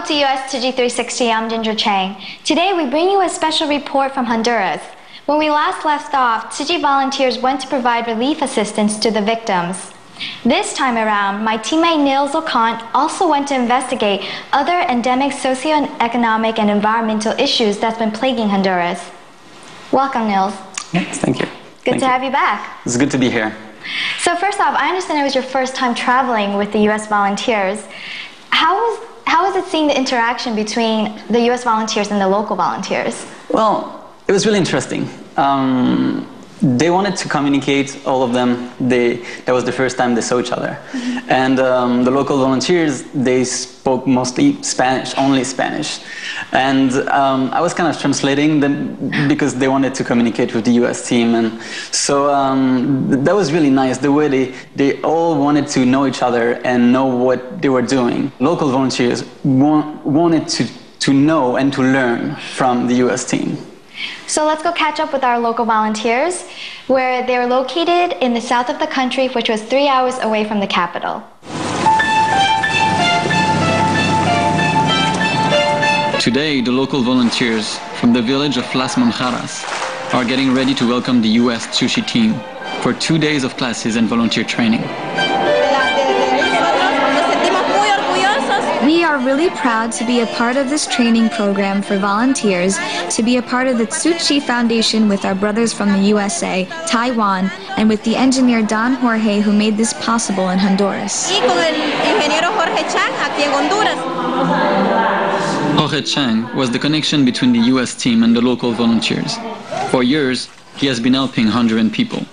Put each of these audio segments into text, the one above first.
Welcome to US Tzu Chi 360. I'm Ginger Chang. Today we bring you a special report from Honduras. When we last left off, Tzu Chi volunteers went to provide relief assistance to the victims. This time around, my teammate Nils Ocant also went to investigate other endemic socioeconomic and environmental issues that's been plaguing Honduras. Welcome, Nils. Yes, thank you. Good to have you back. It's good to be here. So first off, I understand it was your first time traveling with the US volunteers. How was it seeing the interaction between the US volunteers and the local volunteers? Well, it was really interesting. They wanted to communicate, all of them. That was the first time they saw each other. And the local volunteers, they spoke mostly Spanish, only Spanish. And I was kind of translating them because they wanted to communicate with the US team. And so that was really nice, the way they all wanted to know each other and know what they were doing. Local volunteers wanted to know and to learn from the US team. So let's go catch up with our local volunteers, where they're located in the south of the country, which was 3 hours away from the capital. Today, the local volunteers from the village of Las Monjaras are getting ready to welcome the US Tzu Chi team for 2 days of classes and volunteer training. We are really proud to be a part of this training program for volunteers, to be a part of the Tzu Chi Foundation with our brothers from the USA, Taiwan, and with the engineer Don Jorge who made this possible in Honduras. Jorge Chang was the connection between the US team and the local volunteers. For years, he has been helping Honduran people.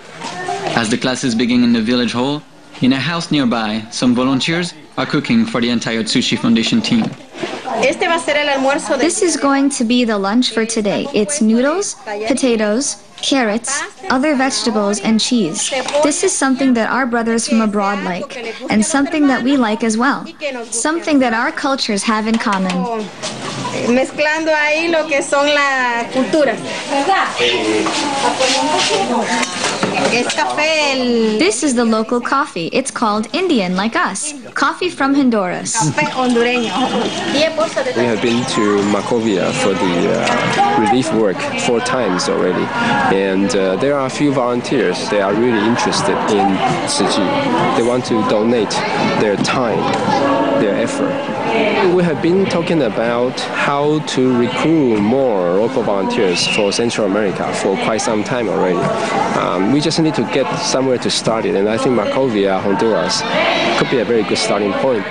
As the classes begin in the village hall, in a house nearby, some volunteers are cooking for the entire Tzu Chi Foundation team. This is going to be the lunch for today. It's noodles, potatoes, carrots, other vegetables, and cheese. This is something that our brothers from abroad like, and something that we like as well. Something that our cultures have in common. Mezclando ahí lo que son las culturas. This is the local coffee. It's called Indian, like us. Coffee from Honduras. We have been to Macovia for the relief work 4 times already. And there are a few volunteers. They are really interested in Tzu Chi. They want to donate their time, their effort. We have been talking about how to recruit more local volunteers for Central America for quite some time already. We just need to get somewhere to start it, and I think Macovia, Honduras, could be a very good starting point.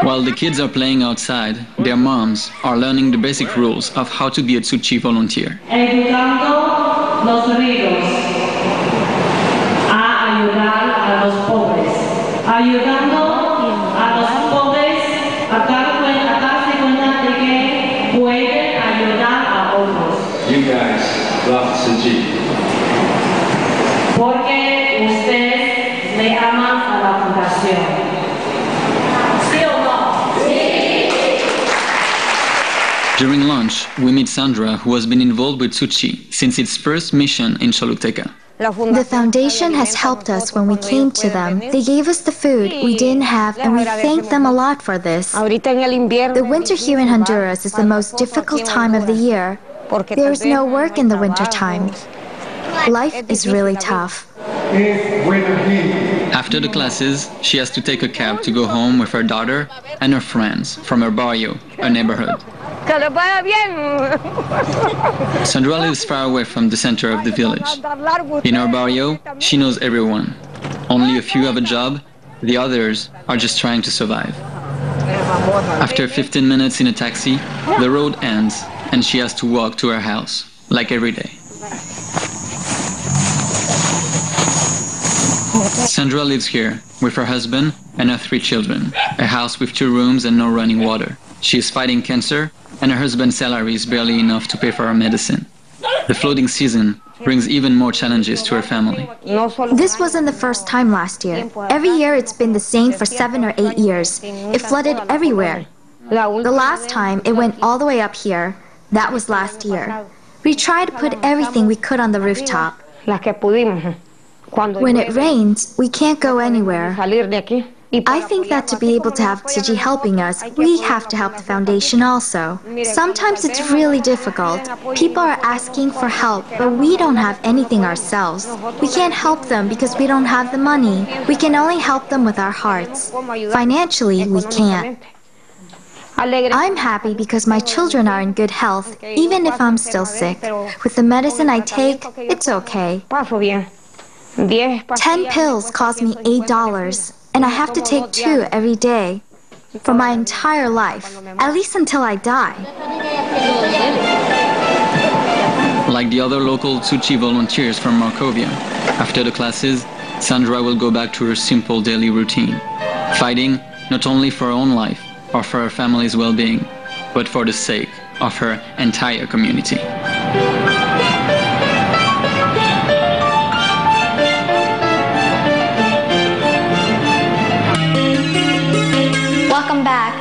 While the kids are playing outside, their moms are learning the basic rules of how to be a Tzu Chi volunteer. Educando los ricos a ayudar a los pobres. Ayudando a los pobres a darse cuenta de que pueden ayudar a otros. You guys love Tzu Chi. Porque ustedes le aman a la fundación. ¿Sí o no? Sí. During lunch, we meet Sandra, who has been involved with Tzu Chi since its first mission in Choluteca. The foundation has helped us when we came to them. They gave us the food we didn't have, and we thank them a lot for this. The winter here in Honduras is the most difficult time of the year. There is no work in the winter time. Life is really tough. After the classes, she has to take a cab to go home with her daughter and her friends from her barrio, a neighborhood. Sandra lives far away from the center of the village. In her barrio, she knows everyone. Only a few have a job, the others are just trying to survive. After 15 minutes in a taxi, the road ends and she has to walk to her house, like every day. Sandra lives here with her husband and her 3 children, a house with 2 rooms and no running water. She is fighting cancer, and her husband's salary is barely enough to pay for her medicine. The flooding season brings even more challenges to her family. This wasn't the first time last year. Every year it's been the same for 7 or 8 years. It flooded everywhere. The last time it went all the way up here. That was last year. We tried to put everything we could on the rooftop. When it rains, we can't go anywhere. I think that to be able to have Tzu Chi helping us, we have to help the foundation also. Sometimes it's really difficult. People are asking for help, but we don't have anything ourselves. We can't help them because we don't have the money. We can only help them with our hearts. Financially, we can't. I'm happy because my children are in good health, even if I'm still sick. With the medicine I take, it's okay. 10 pills cost me $8, and I have to take 2 every day for my entire life, at least until I die. Like the other local Tzu Chi volunteers from Markovia, after the classes, Sandra will go back to her simple daily routine, fighting not only for her own life or for her family's well-being, but for the sake of her entire community. Welcome back.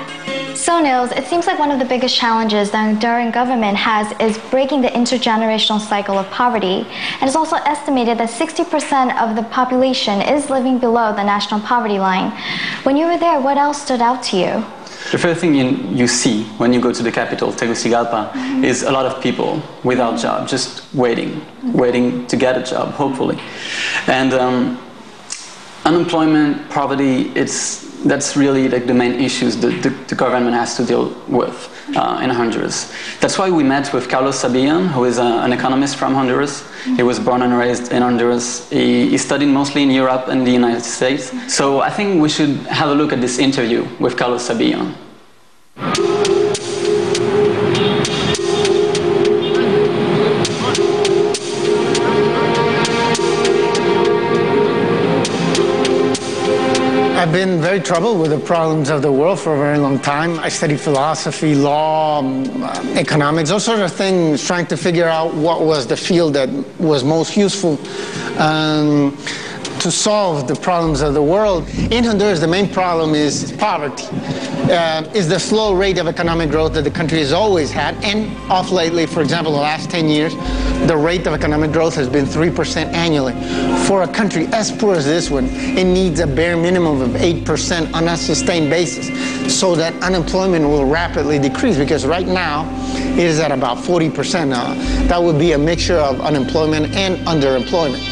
So Nils, it seems like one of the biggest challenges the Honduran government has is breaking the intergenerational cycle of poverty. And it's also estimated that 60% of the population is living below the national poverty line. When you were there, what else stood out to you? The first thing you see when you go to the capital, Tegucigalpa, is a lot of people without job, just waiting to get a job, hopefully. And unemployment, poverty, that's really like the main issues the government has to deal with in Honduras. That's why we met with Carlos Sabian, who is an economist from Honduras. He was born and raised in Honduras. He studied mostly in Europe and the United States. So I think we should have a look at this interview with Carlos Sabian. I've been very troubled with the problems of the world for a very long time. I studied philosophy, law, economics, all sorts of things, trying to figure out what was the field that was most useful to solve the problems of the world. In Honduras, the main problem is poverty. Is the slow rate of economic growth that the country has always had, and off lately, for example, the last 10 years, the rate of economic growth has been 3% annually. For a country as poor as this one, it needs a bare minimum of 8% on a sustained basis so that unemployment will rapidly decrease, because right now it is at about 40%. That would be a mixture of unemployment and underemployment.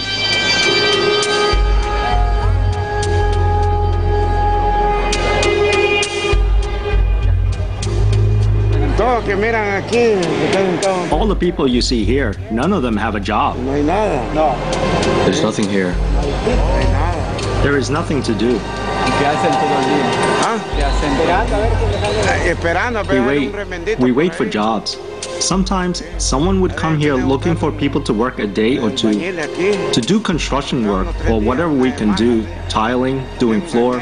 All the people you see here, none of them have a job. There's nothing here. There is nothing to do. We wait for jobs. Sometimes someone would come here looking for people to work a day or two, to do construction work or whatever we can do, tiling, doing floor,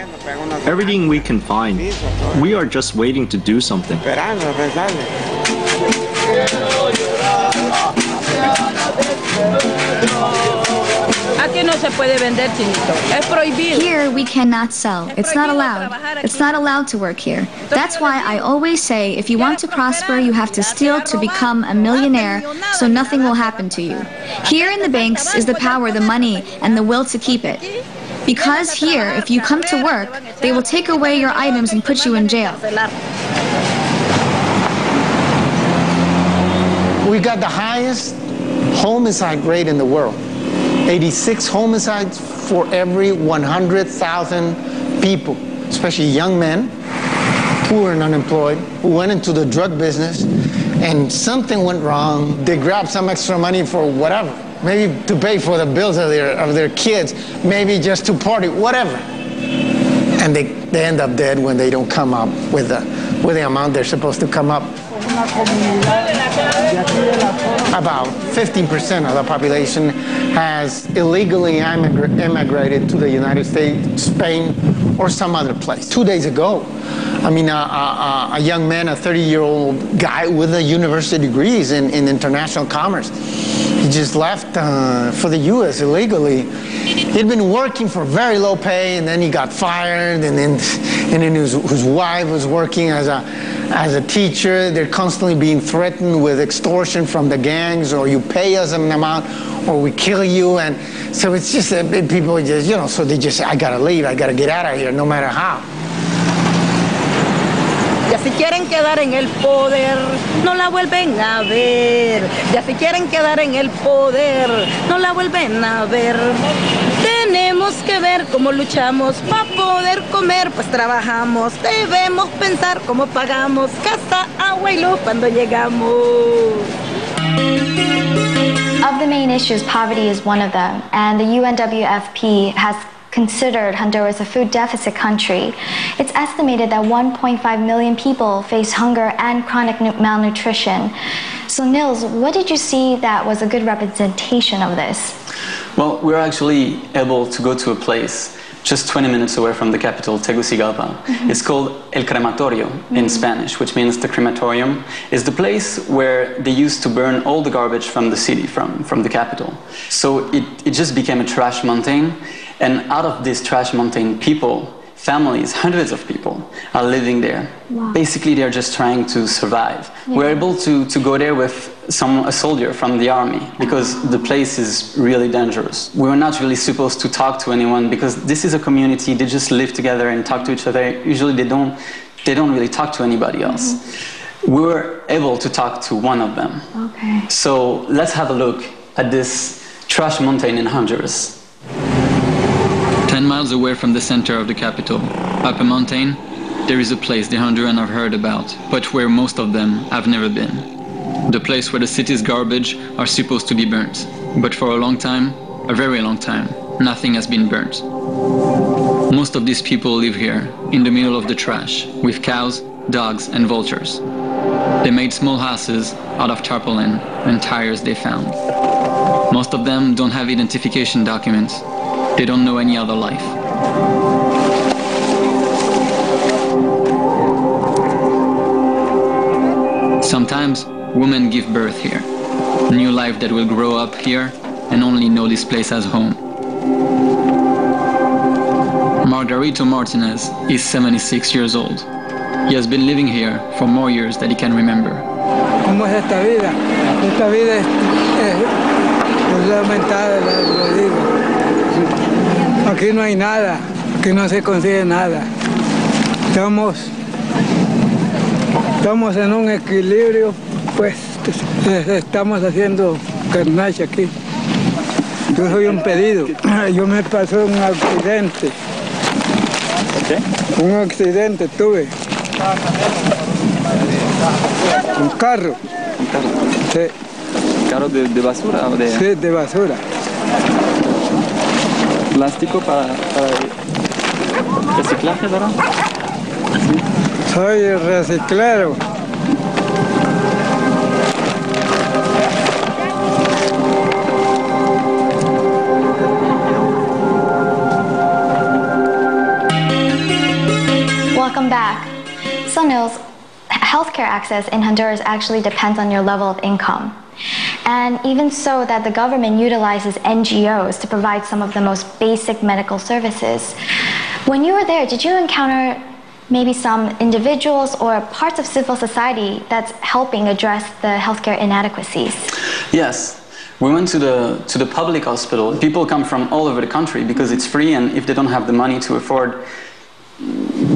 everything we can find. We are just waiting to do something. Here we cannot sell. It's not allowed. It's not allowed to work here. That's why I always say if you want to prosper, you have to steal to become a millionaire, so nothing will happen to you. Here in the banks is the power, the money, and the will to keep it. Because here, if you come to work, they will take away your items and put you in jail. We got the highest homicide rate in the world. 86 homicides for every 100,000 people, especially young men who were unemployed, who went into the drug business, and something went wrong. They grabbed some extra money for whatever, maybe to pay for the bills of their kids, maybe just to party, whatever. And they end up dead when they don't come up with the amount they're supposed to come up. About 15% of the population has illegally immigrated to the United States, Spain, or some other place. 2 days ago, I mean, a young man, a 30-year-old guy with a university degree in international commerce, He just left for the U.S. illegally. He'd been working for very low pay, and then he got fired, and then his wife was working as a teacher. They're constantly being threatened with extortion from the gangs, or you pay us an amount, or we kill you. And so it's just people just, you know, so they just say, I gotta leave, I gotta get out of here, no matter how. Ya si quieren quedar en el poder, no la vuelven a ver. Ya si quieren quedar en el poder, no la vuelven a ver. Tenemos que ver cómo luchamos para poder comer, pues trabajamos. Debemos pensar cómo pagamos casa, agua y luz cuando llegamos. Of the main issues, poverty is one of them, and the UNWFP has considered Honduras a food deficit country. It's estimated that 1.5 million people face hunger and chronic malnutrition. So Nils, what did you see that was a good representation of this? Well, we were actually able to go to a place just 20 minutes away from the capital, Tegucigalpa. It's called El Crematorio in Spanish, which means the crematorium. Is the place where they used to burn all the garbage from the city, from the capital. So it just became a trash mountain. And out of this trash mountain, people, families, hundreds of people are living there. Wow. Basically, they're just trying to survive. Yeah. We're able to go there with a soldier from the army because the place is really dangerous. We were not really supposed to talk to anyone because this is a community. They just live together and talk to each other. Usually, they don't really talk to anybody else. We were able to talk to one of them. Okay. So let's have a look at this trash mountain in Honduras. 10 miles away from the center of the capital, up a mountain, there is a place the Hondurans have heard about, but where most of them have never been. The place where the city's garbage are supposed to be burnt. But for a long time, a very long time, nothing has been burnt. Most of these people live here, in the middle of the trash, with cows, dogs, and vultures. They made small houses out of tarpaulin and tires they found. Most of them don't have identification documents. They don't know any other life. Sometimes women give birth here, a new life that will grow up here and only know this place as home. Margarito Martinez is 76 years old. He has been living here for more years than he can remember. ¿Cómo es esta vida? Esta vida es lamentada, lo digo. Aquí no hay nada, aquí no se consigue nada. Estamos en un equilibrio, pues estamos haciendo carnache aquí. Yo soy un pedido. Yo me pasó un accidente. ¿Qué? Un accidente tuve. Un carro. ¿Un carro? Sí. ¿Carro de basura o de...? Sí, de basura. ¿Plástico para reciclaje, verdad? Sí. Soy reciclero. Welcome back. So Nils, healthcare access in Honduras actually depends on your level of income. And even so that the government utilizes NGOs to provide some of the most basic medical services. When you were there, did you encounter maybe some individuals or parts of civil society that's helping address the healthcare inadequacies? Yes. We went to the public hospital. People come from all over the country because it's free, and if they don't have the money to afford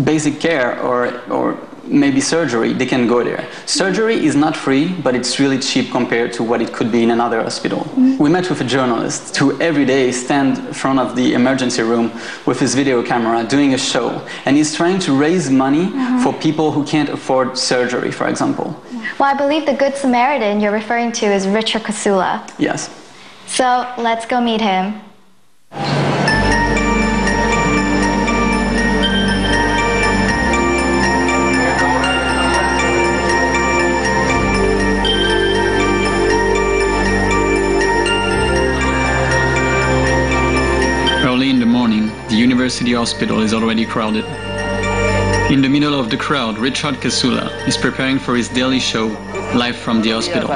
basic care or maybe surgery, they can go there. Surgery is not free, but it's really cheap compared to what it could be in another hospital. We met with a journalist who every day stands in front of the emergency room with his video camera doing a show, and he's trying to raise money for people who can't afford surgery, for example. Well, I believe the Good Samaritan you're referring to is Richard Kasula. Yes. So let's go meet him. Early in the morning, the university hospital is already crowded. In the middle of the crowd, Richard Kasula is preparing for his daily show live from the hospital.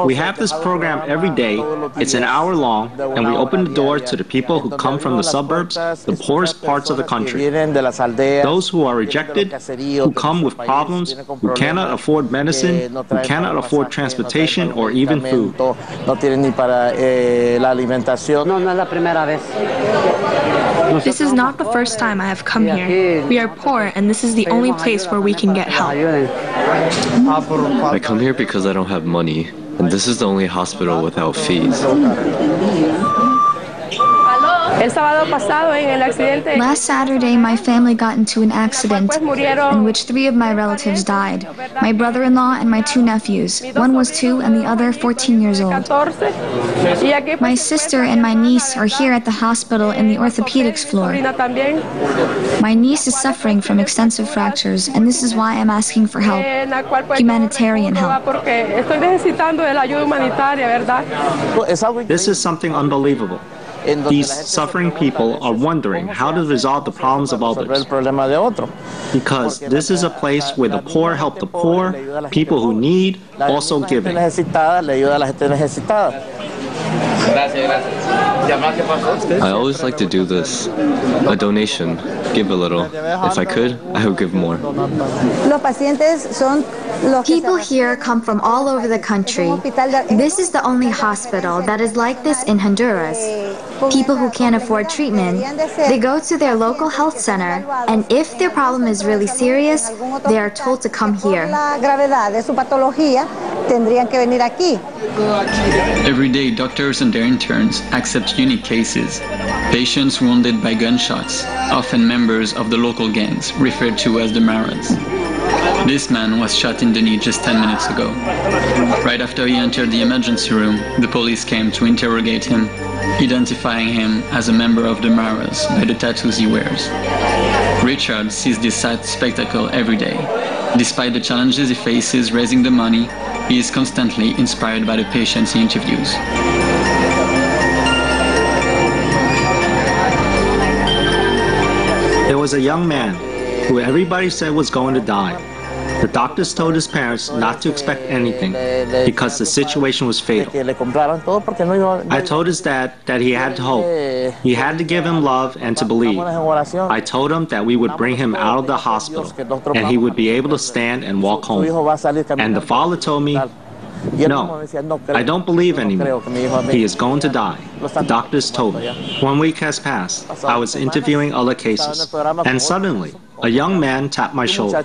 We have this program every day. It's an hour long, and we open the door to the people who come from the suburbs, the poorest parts of the country. Those who are rejected, who come with problems, who cannot afford medicine, who cannot afford transportation or even food. This is not the first time I have come here. We are poor, and this is the only place where we can get help. I come here because I don't have money, and this is the only hospital without fees. Last Saturday, my family got into an accident in which 3 of my relatives died. My brother-in-law and my 2 nephews. One was 2 and the other 14 years old. My sister and my niece are here at the hospital in the orthopedics floor. My niece is suffering from extensive fractures, and this is why I'm asking for help, humanitarian help. This is something unbelievable. These suffering people are wondering how to resolve the problems of others. Because this is a place where the poor help the poor, people who need, also giving. I always like to do this. A donation. Give a little. If I could, I would give more. People here come from all over the country. This is the only hospital that is like this in Honduras. People who can't afford treatment, they go to their local health center, and if their problem is really serious, they are told to come here. Every day, doctors and their interns accept unique cases. Patients wounded by gunshots, often members of the local gangs, referred to as the Maras. This man was shot in the knee just 10 minutes ago. Right after he entered the emergency room, the police came to interrogate him, identifying him as a member of the Maras by the tattoos he wears. Richard sees this sad spectacle every day. Despite the challenges he faces raising the money, he is constantly inspired by the patients he interviews. There was a young man who everybody said was going to die. The doctors told his parents not to expect anything because the situation was fatal. I told his dad that he had to hope. He had to give him love and to believe. I told him that we would bring him out of the hospital and he would be able to stand and walk home. And the father told me, "No, I don't believe anymore. He is going to die." The doctors told me. 1 week has passed. I was interviewing other cases. And suddenly, a young man tapped my shoulder.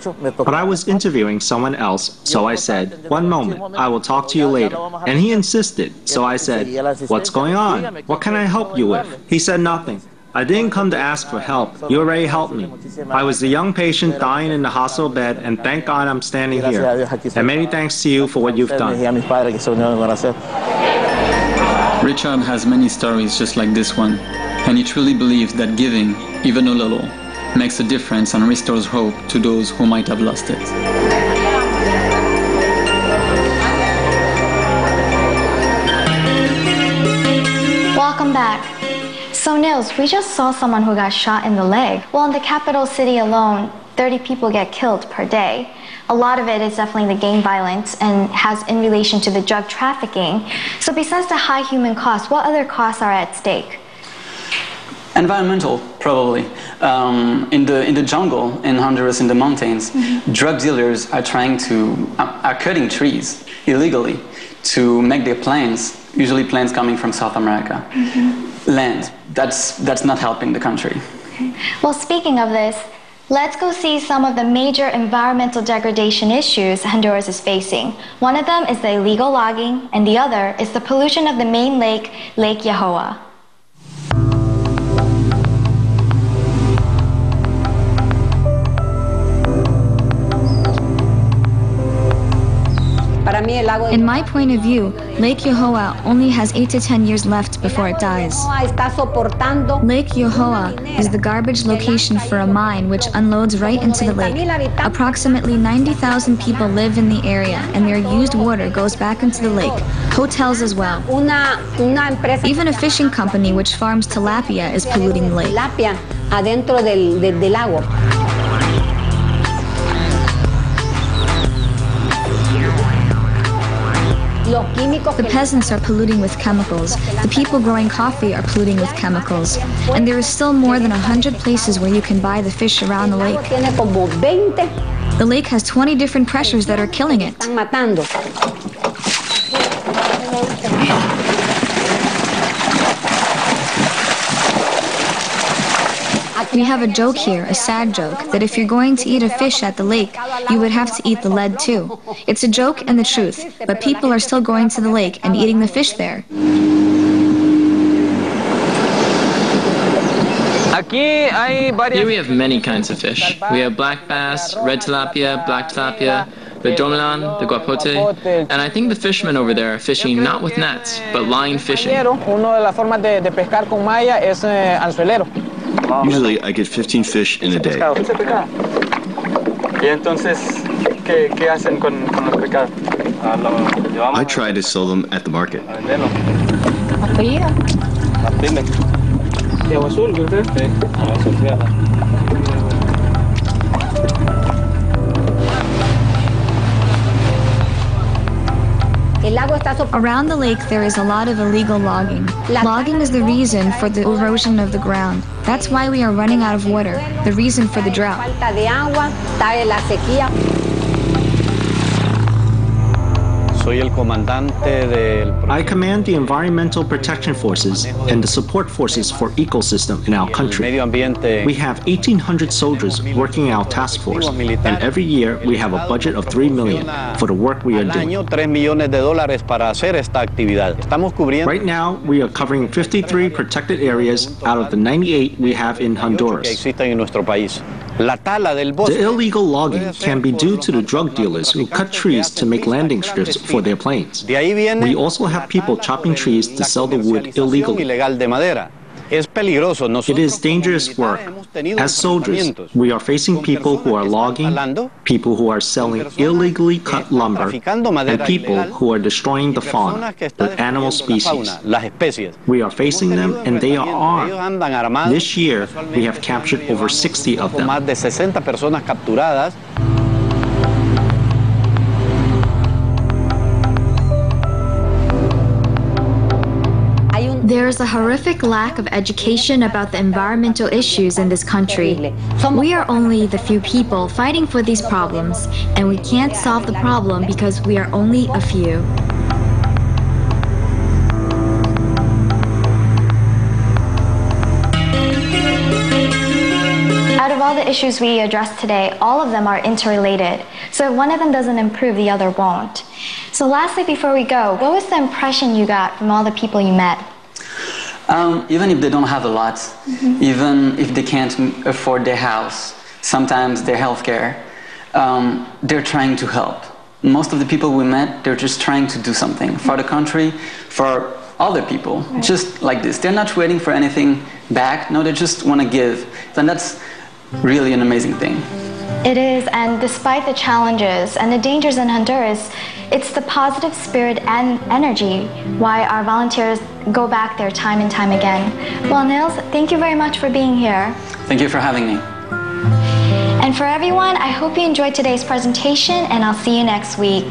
But I was interviewing someone else, so I said, "1 moment, I will talk to you later." And he insisted, so I said, "What's going on? What can I help you with?" He said nothing. I didn't come to ask for help. You already helped me. I was the young patient dying in the hospital bed, and thank God I'm standing here. And many thanks to you for what you've done. Richard has many stories just like this one, and he truly believes that giving, even a little, makes a difference and restores hope to those who might have lost it. Welcome back. So Nils, we just saw someone who got shot in the leg. Well, in the capital city alone, 30 people get killed per day. A lot of it is definitely the gang violence and has in relation to the drug trafficking. So besides the high human costs, what other costs are at stake? Environmental, probably. In the jungle, in Honduras, in the mountains, drug dealers are cutting trees illegally to make their plants, usually plants coming from South America. Land. That's not helping the country. Okay. Well, speaking of this, let's go see some of the major environmental degradation issues Honduras is facing. One of them is the illegal logging, and the other is the pollution of the main lake, Lake Yahoa. In my point of view, Lake Yahoa only has 8 to 10 years left before it dies. Lake Yahoa is the garbage location for a mine which unloads right into the lake. Approximately 90,000 people live in the area, and their used water goes back into the lake. Hotels as well. Even a fishing company which farms tilapia is polluting the lake. The peasants are polluting with chemicals. The people growing coffee are polluting with chemicals. And there is still more than 100 places where you can buy the fish around the lake. The lake has 20 different pressures that are killing it. We have a joke here, a sad joke, that if you're going to eat a fish at the lake, you would have to eat the lead too. It's a joke and the truth, but people are still going to the lake and eating the fish there. Here we have many kinds of fish. We have black bass, red tilapia, black tilapia, the dromelan, the guapote, and I think the fishermen over there are fishing not with nets, but line fishing. Usually I get 15 fish in a day. I try to sell them at the market. Around the lake there is a lot of illegal logging. Logging is the reason for the erosion of the ground. That's why we are running out of water, the reason for the drought. I command the Environmental Protection Forces and the support forces for ecosystem in our country. We have 1,800 soldiers working in our task force, and every year we have a budget of $3 million for the work we are doing. Right now, we are covering 53 protected areas out of the 98 we have in Honduras. The illegal logging can be due to the drug dealers who cut trees to make landing strips for their planes. We also have people chopping trees to sell the wood illegally. It is dangerous work. As soldiers, we are facing people who are logging, people who are selling illegally cut lumber, and people who are destroying the fauna, the animal species. We are facing them, and they are armed. This year, we have captured over 60 of them. There is a horrific lack of education about the environmental issues in this country. We are only the few people fighting for these problems, and we can't solve the problem because we are only a few. Out of all the issues we addressed today, all of them are interrelated. So if one of them doesn't improve, the other won't. So lastly, before we go, what was the impression you got from all the people you met? Even if they don't have a lot, even if they can't afford their house, sometimes their healthcare, they're trying to help. Most of the people we met, they're just trying to do something for the country, for other people, just like this. They're not waiting for anything back. No, they just want to give. And that's really an amazing thing. It is, and despite the challenges and the dangers in Honduras, it's the positive spirit and energy why our volunteers go back there time and time again. Well, Nils, thank you very much for being here. Thank you for having me. And for everyone, I hope you enjoyed today's presentation, and I'll see you next week.